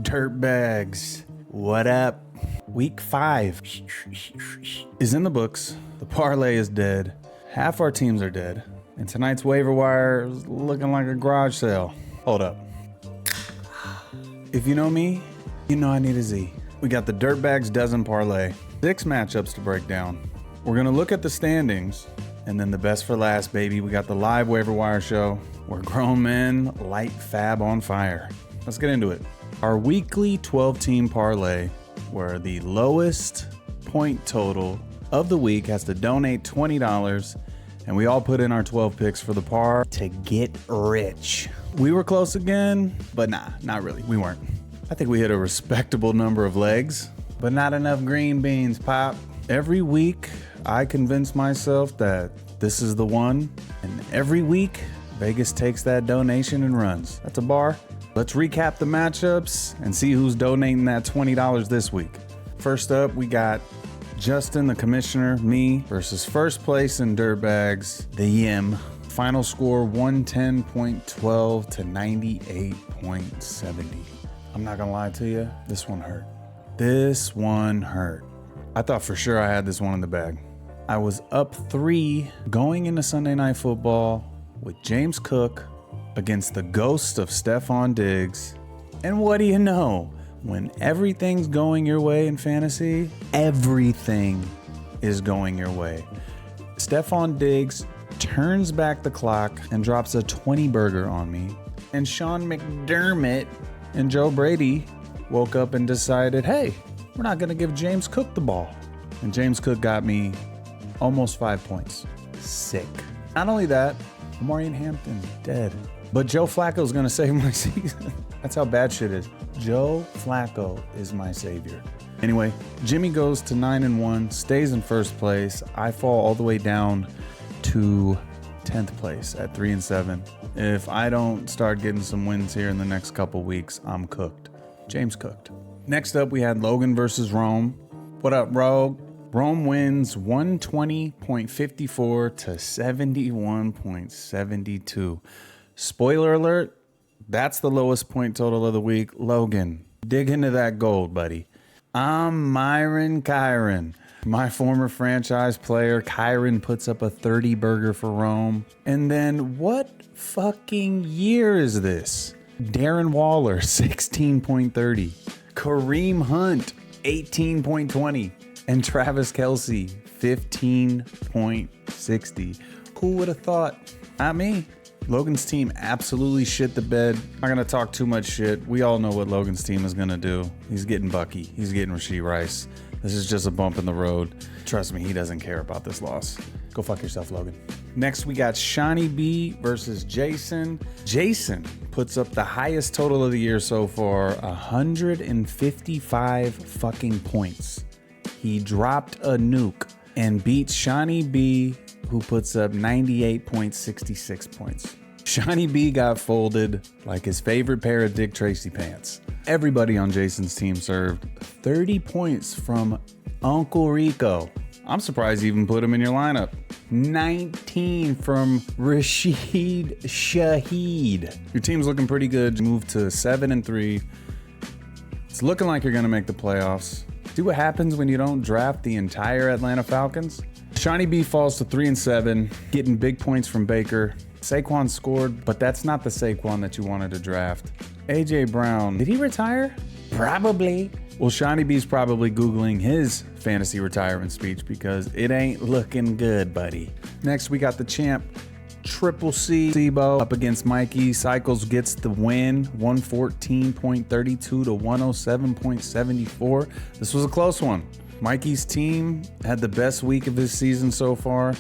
Dirtbags, what up? Week 5 is in the books. The parlay is dead. Half our teams are dead. And tonight's waiver wire is looking like a garage sale. Hold up. If you know me, you know I need a Z. We got the Dirtbags dozen parlay. 6 matchups to break down. We're gonna look at the standings, and then the best for last, baby. We got the live waiver wire show where grown men light FAAB on fire. Let's get into it. Our weekly 12-team parlay, where the lowest point total of the week has to donate $20, and we all put in our 12 picks for the par to get rich. We were close again, but nah, not really. We weren't. I think we hit a respectable number of legs, but not enough green beans, Pop. Every week, I convince myself that this is the one, and every week, Vegas takes that donation and runs. That's a bar. Let's recap the matchups and see who's donating that $20 this week. First up, we got Justin, the commissioner, me, versus first place in Dirtbags, the Yim. Final score 110.12 to 98.70. I'm not gonna lie to you, this one hurt. This one hurt. I thought for sure I had this one in the bag. I was up 3 going into Sunday Night Football with James Cook against the ghost of Stephon Diggs. And what do you know? When everything's going your way in fantasy, everything is going your way. Stephon Diggs turns back the clock and drops a 20-burger on me. And Sean McDermott and Joe Brady woke up and decided, hey, we're not going to give James Cook the ball. And James Cook got me almost 5 points. Sick. Not only that, Amari Hampton dead. But Joe Flacco's gonna save my season. That's how bad shit is. Joe Flacco is my savior. Anyway, Jimmy goes to 9-1, stays in first place. I fall all the way down to 10th place at 3-7. If I don't start getting some wins here in the next couple weeks, I'm cooked. James cooked. Next up, we had Logan versus Rome. What up, Rogue? Rome wins 120.54 to 71.72. Spoiler alert, that's the lowest point total of the week. Logan, dig into that gold, buddy. I'm Myron Kyron. My former franchise player, Kyron, puts up a 30-burger for Rome. And then what fucking year is this? Darren Waller, 16.30. Kareem Hunt, 18.20. And Travis Kelce, 15.60. Who would have thought? Not me. Logan's team absolutely shit the bed. I'm not gonna talk too much shit. We all know what Logan's team is gonna do. He's getting Bucky. He's getting Rashee Rice. This is just a bump in the road. Trust me, he doesn't care about this loss. Go fuck yourself, Logan. Next, we got Shawnee B versus Jason. Jason puts up the highest total of the year so far, 155 fucking points. He dropped a nuke and beat Shawnee B, who puts up 98.66 points. Shawnee B got folded like his favorite pair of Dick Tracy pants. Everybody on Jason's team served 30 points from Uncle Rico. I'm surprised you even put him in your lineup. 19 from Rashid Shaheed. Your team's looking pretty good. Move to 7-3. It's looking like you're gonna make the playoffs. See what happens when you don't draft the entire Atlanta Falcons? Shawnee B falls to 3-7, getting big points from Baker. Saquon scored, but that's not the Saquon that you wanted to draft. AJ Brown, did he retire? Probably. Well, Shawnee B's probably Googling his fantasy retirement speech because it ain't looking good, buddy. Next, we got the champ, Triple C Sebo up against Mikey. Cycles gets the win, 114.32 to 107.74. This was a close one. Mikey's team had the best week of his season so far.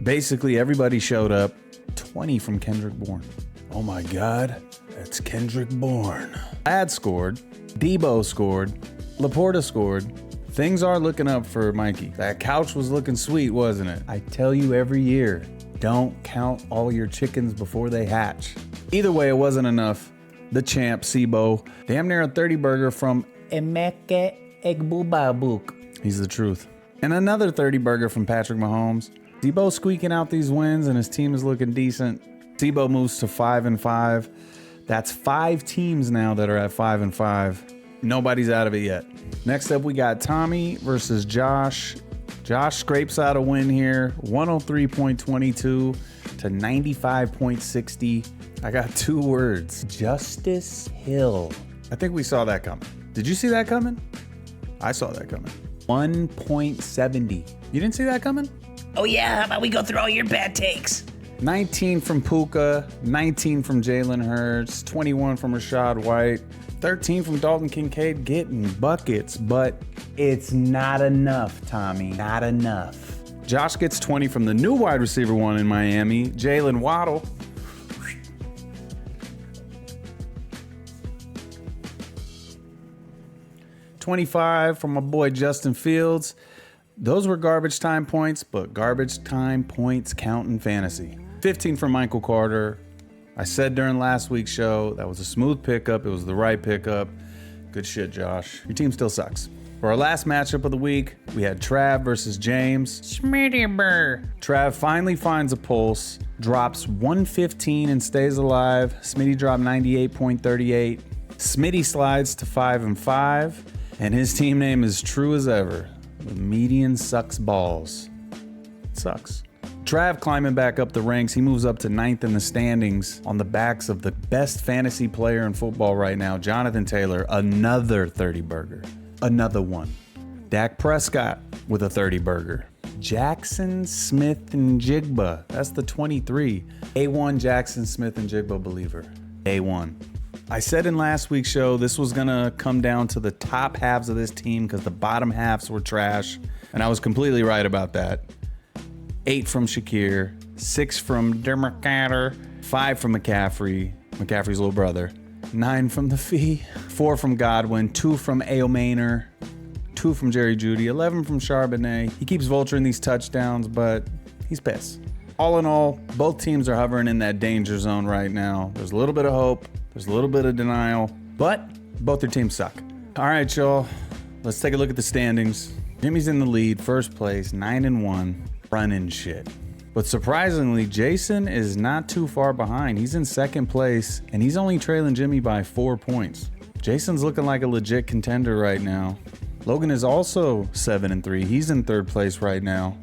Basically, everybody showed up. 20 from Kendrick Bourne. Oh my God, that's Kendrick Bourne. Lad scored. Debo scored. Laporta scored. Things are looking up for Mikey. That couch was looking sweet, wasn't it? I tell you every year, don't count all your chickens before they hatch. Either way, it wasn't enough. The champ, Sebo, damn near a 30-burger from Emeka Egbubabuk. He's the truth. And another 30-burger from Patrick Mahomes. Sebo squeaking out these wins and his team is looking decent. Sebo moves to 5-5. That's 5 teams now that are at 5-5. Nobody's out of it yet. Next up, we got Tommy versus Josh. Josh scrapes out a win here, 103.22 to 95.60. I got 2 words, Justice Hill. I think we saw that coming. Did you see that coming? I saw that coming. 1.70. You didn't see that coming? Oh yeah, how about we go through all your bad takes? 19 from Puka, 19 from Jalen Hurts, 21 from Rashad White, 13 from Dalton Kincaid, getting buckets, but it's not enough, Tommy. Not enough. Josh gets 20 from the new wide receiver one in Miami, Jalen Waddle. $25 from my boy Justin Fields. Those were garbage time points, but garbage time points count in fantasy. 15 from Michael Carter. I said during last week's show, that was a smooth pickup. It was the right pickup. Good shit, Josh. Your team still sucks. For our last matchup of the week, we had Trav versus James. Smitty Burr. Trav finally finds a pulse, drops 115 and stays alive. Smitty dropped 98.38. Smitty slides to 5-5, and his team name is true as ever. The median sucks balls. It sucks. Trav climbing back up the ranks. He moves up to 9th in the standings on the backs of the best fantasy player in football right now, Jonathan Taylor, another 30-burger. Another one. Dak Prescott with a 30-burger. Jackson Smith and Jigba. That's the 23. A1 Jackson Smith and Jigba believer. A1. I said in last week's show this was going to come down to the top halves of this team because the bottom halves were trash, and I was completely right about that. 8 from Shakir, 6 from Dermot, 5 from McCaffrey, McCaffrey's little brother, 9 from the Fee, 4 from Godwin, 2 from Ao Maynor, 2 from Jerry Jeudy, 11 from Charbonnet. He keeps vulturing these touchdowns, but he's pissed. All in all, both teams are hovering in that danger zone right now. There's a little bit of hope, there's a little bit of denial, but both their teams suck. All right, y'all, let's take a look at the standings. Jimmy's in the lead, first place, 9-1. Running shit. But surprisingly, Jason is not too far behind. He's in second place, and he's only trailing Jimmy by 4 points. Jason's looking like a legit contender right now. Logan is also 7-3. He's in third place right now.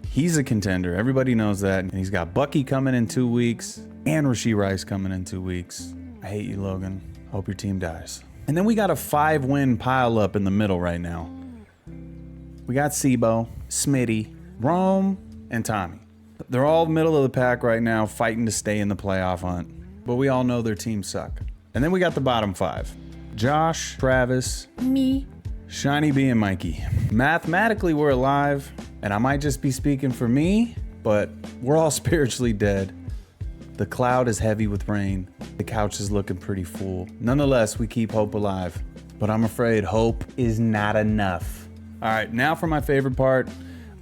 He's a contender. Everybody knows that. And he's got Bucky coming in 2 weeks, and Rashee Rice coming in 2 weeks. I hate you, Logan. Hope your team dies. And then we got a 5-win pile up in the middle right now. We got Sibo, Smitty, Rome, and Tommy. They're all middle of the pack right now, fighting to stay in the playoff hunt. But we all know their teams suck. And then we got the bottom 5. Josh, Travis, Me. Shiny B, and Mikey. Mathematically, we're alive, and I might just be speaking for me, but we're all spiritually dead. The cloud is heavy with rain. The couch is looking pretty full. Nonetheless, we keep hope alive. But I'm afraid hope is not enough. All right, now for my favorite part.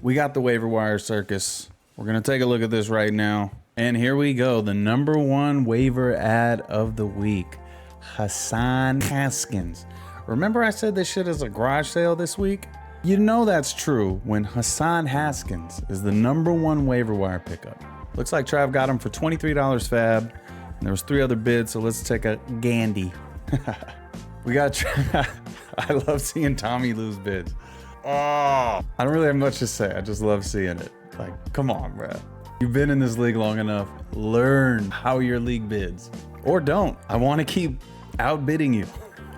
We got the waiver wire circus. We're going to take a look at this right now. And here we go. The number 1 waiver ad of the week. Hassan Haskins. Remember I said this shit is a garage sale this week? You know that's true when Hassan Haskins is the number 1 waiver wire pickup. Looks like Trav got him for $23 FAAB. And there was 3 other bids, so let's take a gandy. We got Trav. I love seeing Tommy lose bids. Oh, I don't really have much to say. I just love seeing it. Like, come on, bro. You've been in this league long enough. Learn how your league bids. Or don't. I want to keep outbidding you.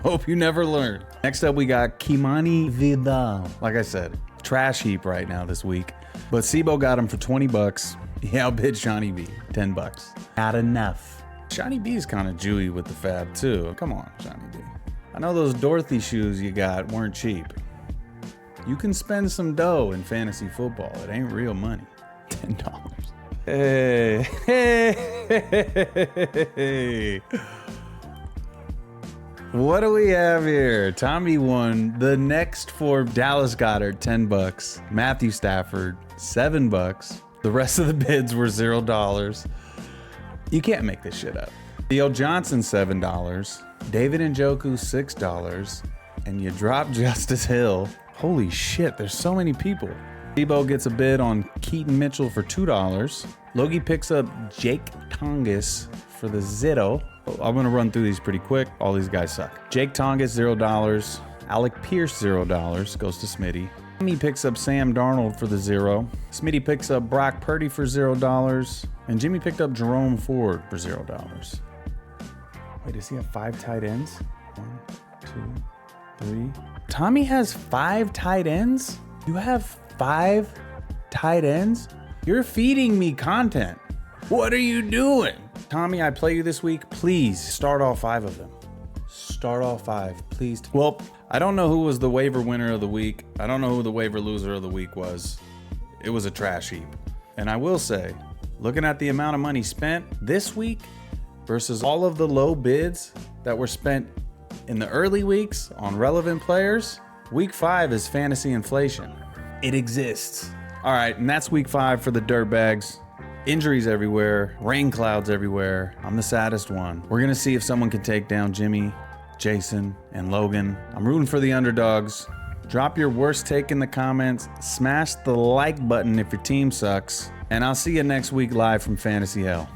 Hope you never learn. Next up, we got Kimani Vidal. Like I said, trash heap right now this week. But Sibo got him for $20. He outbid Shawnee B, $10. Not enough. Shawnee B is kind of Jewy with the FAAB too. Come on, Shawnee B. I know those Dorothy shoes you got weren't cheap. You can spend some dough in fantasy football. It ain't real money. $10. Hey. What do we have here? Tommy won the next 4. Dallas Goedert, $10. Matthew Stafford, $7. The rest of the bids were $0. You can't make this shit up. Theo Johnson, $7. David Njoku, $6. And you drop Justice Hill. Holy shit, there's so many people. Debo gets a bid on Keaton Mitchell for $2. Logie picks up Jake Tongas for the Zitto. I'm gonna run through these pretty quick. All these guys suck. Jake Tongas, $0. Alec Pierce, $0. Goes to Smitty. Jimmy picks up Sam Darnold for the 0. Smitty picks up Brock Purdy for $0. And Jimmy picked up Jerome Ford for $0. Wait, does he have 5 tight ends? 1, 2, 3. Tommy has 5 tight ends? You have 5 tight ends? You're feeding me content. What are you doing? Tommy, I play you this week. Please start all 5 of them. Start all 5, please. Well, I don't know who was the waiver winner of the week. I don't know who the waiver loser of the week was. It was a trash heap. And I will say, looking at the amount of money spent this week versus all of the low bids that were spent in the early weeks on relevant players, week 5 is fantasy inflation. It exists. All right, and that's week 5 for the Dirtbags. Injuries everywhere, rain clouds everywhere. I'm the saddest one. We're gonna see if someone can take down Jimmy, Jason, and Logan. I'm rooting for the underdogs. Drop your worst take in the comments. Smash the like button if your team sucks. And I'll see you next week live from Fantasy Hell.